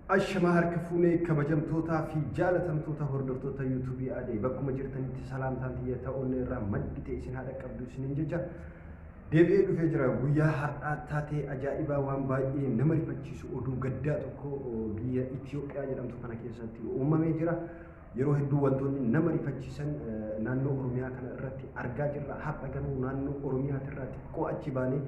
Ashama harka fuunee kabajamtootaa fi jaalatamtoota hordoftoota yuutuubii adee bakkuma jirtanitti salaamtaan xiyya ta'uun irraa maddi ta'e isin haadha qabdu isiniin jecha deebi'ee dhufee jira. Guyyaa har'aa taatee ajaa'ibaa waan baay'ee nama rifachiisu oduu gaddaa tokko biyya Itoophiyaa jedhamtu kana keessatti uumamee jira. Yeroo hedduu wantoonni nama rifachiisan naannoo Oromiyaa kana irratti argaa jirra. Har'a garuu naannoo Oromiyaa irraa xiqqoo achi baanee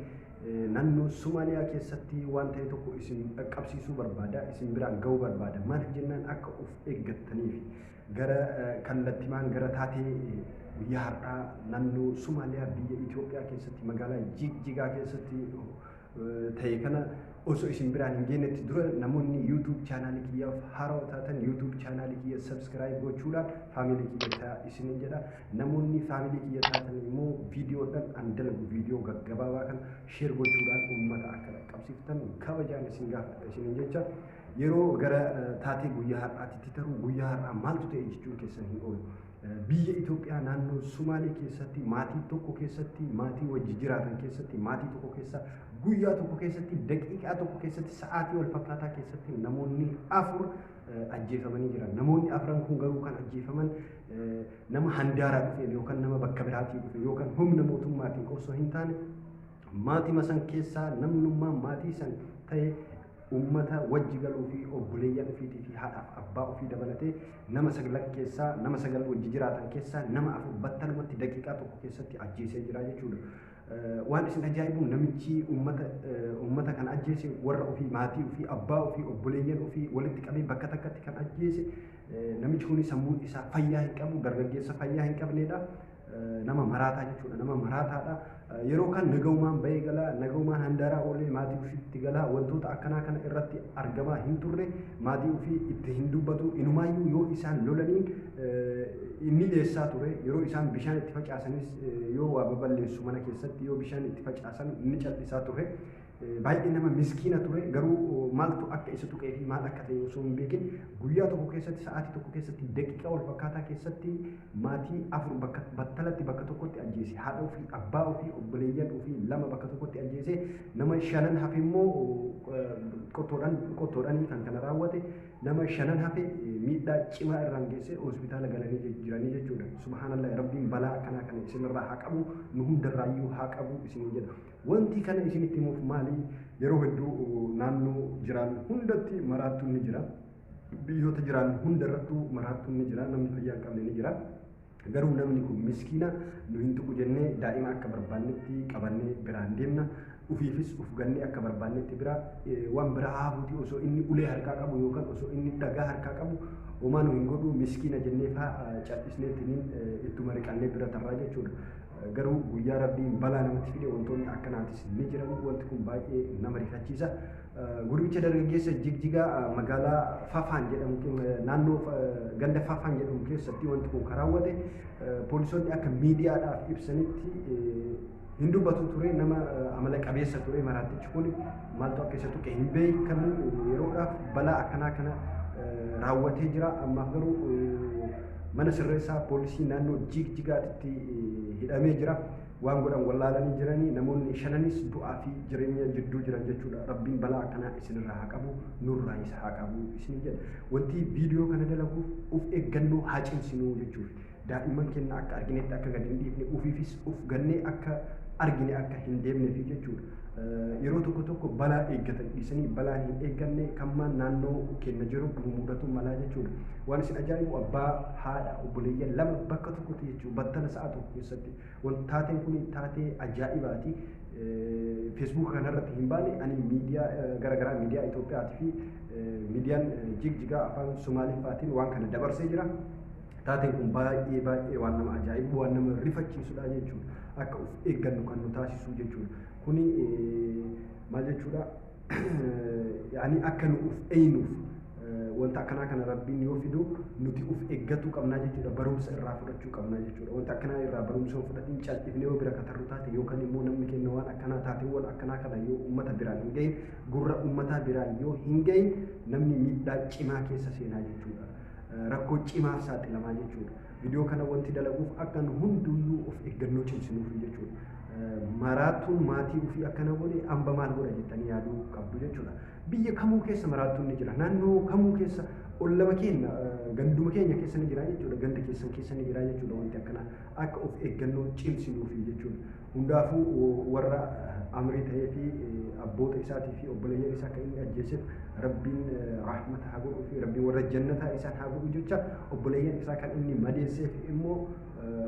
naannoo Somaaliyaa keessatti waan ta'e tokko isin qabsiisuu barbaada, isin biraan ga'uu barbaada. Maaliif jennaan akka of eeggattaniif gara kallattimaan gara taatee guyyaa har'aa naannoo Somaaliyaa biyya Itoophiyaa keessatti magaalaa Jigjigaa keessatti ta'e kana osoo isin biraan hin geenyetti dura namoonni YouTube chaanaalii kiyyaaf haaraa taatan YouTube chaanaalii kiyya subscribe gochuudhaan faamilii kiyya ta'aa isiniin jedha. Namoonni faamilii kiyya taatan immoo viidiyoodhaan an dalagu viidiyoo gaggabaabaa kan share gochuudhaan uummata akka qaqqabsiiftan kabajaan isin gaafadha isiniin jecha. Yeroo gara taatee guyyaa har'aatti taruu guyyaa har'aa maaltu ta'e jechuun keessan hin oolu. Biyya Itoophiyaa naannoo Sumaalee keessatti maatii tokko keessatti maatii wajji jiraatan keessatti maatii tokko keessa guyyaa tokko keessatti daqiiqaa tokko keessatti sa'aatii wal fakkaataa keessatti namoonni afur ajjeefamanii jiran. Namoonni afran kun garuu kan ajjeefaman nama handaaraa dhufe yookaan nama bakka biraatii dhufe yookaan humna mootummaatiin osoo hin taane maatii san keessaa namnummaa maatii san ta'e ummata wajji galuu fi obboleeyyan ofiitii fi haadhaaf abbaa ofii dabalatee nama sagal keessaa nama sagal wajji jiraatan keessaa nama afur battalumatti daqiiqaa tokko keessatti ajjeesee jira jechuudha. Waan isin ajaa'ibu namichi ummata kan ajjeese warra ofii maatii ofii abbaa ofii obboleeyyan ofii walitti qabee bakka takkatti kan ajjeese namichi kun sammuun isaa fayyaa hin qabu dargaggeessa fayyaa hin qabnedha. Nama maraataa jechuudha. Nama maraataadha. Yeroo kan nagaumaan bahee galaa nagaumaan handaaraa oolee maatii ofiitti galaa wantoota akkanaa kana irratti argamaa hin turre maatii ofii itti hin dubbatu inumaayyuu yoo isaan lolaniin inni dheessaa ture yeroo isaan bishaan itti facaasanis yoo waa baballeessu mana keessatti yoo bishaan itti facaasan inni callisaa ture. Baay'ee nama miskiina ture garuu maaltu akka isa tuqee fi maal akka ta'e osoo hin beekin guyyaa tokko keessatti sa'aatii tokko keessatti daqiiqaa wal fakkaataa keessatti maatii afur battalatti bakka tokkotti ajjeese haadha ofii abbaa ofii obboleeyyan ofii lama bakka tokkotti ajjeese nama shanan hafe immoo qottoodhaanii kan kana raawwate nama shanan hafe miidhaa cimaa irraan geesse hospitaala galanii jiranii jechuudha. Subhaanallah rabbiin balaa akkanaa kana isinirraa haa qabu nu hundarraayyuu haa qabu isiniin jedha. Wanti kana isinitti himuuf maali yeroo hedduu naannoo jiran hundatti maraattuun ni jira. Biyyoota jiran hundarrattuu maraattuun ni jira. Namni fayyaa hin qabne ni jira. Garuu namni kun miskiina nu hin tuqu jennee daa'ima akka barbaannetti qabannee biraan deemna. Ufiifis uf gannee akka barbaannetti bira waan biraa haafuuti osoo inni ulee harkaa qabu yookaan osoo inni dhagaa harkaa qabu homaa nu hin godhu miskiina jennee fa'aa cal'isneetiin ittuma riqannee bira tarraa jechuudha. Garuu guyyaa rabbiin balaa namatti fide wantoonni akkanaatis ni jiran wanti kun baay'ee nama rifachiisa. Gurbicha dargaggeessa Jigjigaa magaalaa Fafaan jedhamu naannoo ganda Fafaan jedhamu keessatti wanti kun karaawwate poolisoonni akka miidiyaadhaaf ibsanitti hin dubbatu ture nama amala qabeessa ture maraattichi kun maaltu akka isa tuqe hin beekamu yeroodhaaf balaa akkanaa kana raawwatee jira. Ammaaf garuu mana sirreessaa poolisii naannoo Jigjigaatti hidhamee jira. Waan godhan wallaalanii jiranii namoonni shananis du'aa fi jireenya jidduu jiran jechuudha. Rabbiin balaa akkanaa isinirraa haa qabu nurraa isa haa qabu isin jedha. Wanti viidiyoo kana dalaguuf uf eeggannoo haa cimsinuu jechuudha. Daa'imman keenya akka arginetti akka gadi hin dhiifne ufiifis uf gannee akka argine akka hin deemneef jechuudha. Yeroo tokko balaa eeggatan dhiisanii balaa hin eegganne kammaan naannoo keenya jiru nu mudatu malaa jechuudha. Waan isin ajaa'ibu abbaa haadha obboleeyyan lama bakka tokkotti jechuudha battala sa'a tokko keessatti wanti taateen kun taatee ajaa'ibaati. Facebook kanarratti hin baane ani miidiyaa garaagaraa miidiyaa Itoophiyaatii fi miidiyaan Jigjigaa afaan Somaaliffaatiin waan kana dabarsee jira. Taateen kun baay'ee waan nama ajaa'ibu waan nama rifachiisudha jechuudha. Akka of eeggannu kan nu taasisu jechuudha. Kuni maal jechuudha yaani akka nu of eeynuuf wanta akkanaa kana rabbiin yoo fidu nuti of eeggatu qabnaa jechuudha. Barumsa irraa fudhachuu qabnaa jechuudha. Wanta akkanaa irraa barumsa fudhatiin cal'ifnee yoo bira katarru taate yookaan immoo namni keenya waan akkanaa taateewwan akkanaa kana yoo uummata biraan hin gahin gurra uummataa biraan yoo hin gahin namni miidhaa cimaa keessa seenaa jechuudha. Rakkoo cimaaf saaxilamaa jechuudha. Viidiyoo kana wanti dalaguuf akka hunduyyuu of eeggannoo cimsinuuf jechuudha. maraatuun maatii ofii akkana godhe amba maal godha jettanii yaaduu qabdu jechuudha. Biyya kamuu keessa maraatuun ni jira. Naannoo kamuu keessa ollama keenya ganduma keenya keessa ni jira jechuudha. Ganda keessan keessa ni jira jechuudha. Wanti akkana akka of eeggannoo cimsinuufi jechuudha. Hundaafuu warra amrii ta'ee fi abboota isaatii fi obboleeyyan isaa kan inni ajjeeseef rabbiin rahmata haa godhuu fi rabbiin warra jannataa isaan haa godhu jecha obboleeyyan isaa kan inni madeesseef immoo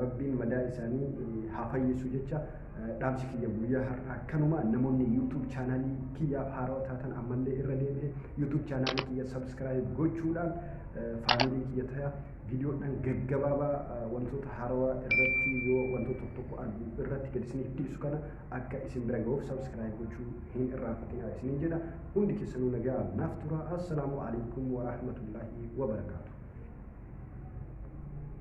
rabbiin madaa isaanii haa fayyisu jecha dhaamsi kiyya guyyaa har'a akkanuma namoonni YouTube chaanalii kiyyaaf haarawaa taatan ammallee irra deebi'ee YouTube chaanalii kiyya subscribe gochuudhaan faamilii kiyya ta'aa viidiyoodhaan gaggabaabaa wantoota haarawaa irratti yoo wantoota tokko argu irratti gad isiniif dhiisu kana akka isin bira ga'uuf subscribe gochuu hin irraanfatinaa isiniin jedha. Hundi keessanuu nagaa naaf tura. Assalaamu alaikum wa rahmatullahi wa barakaatu.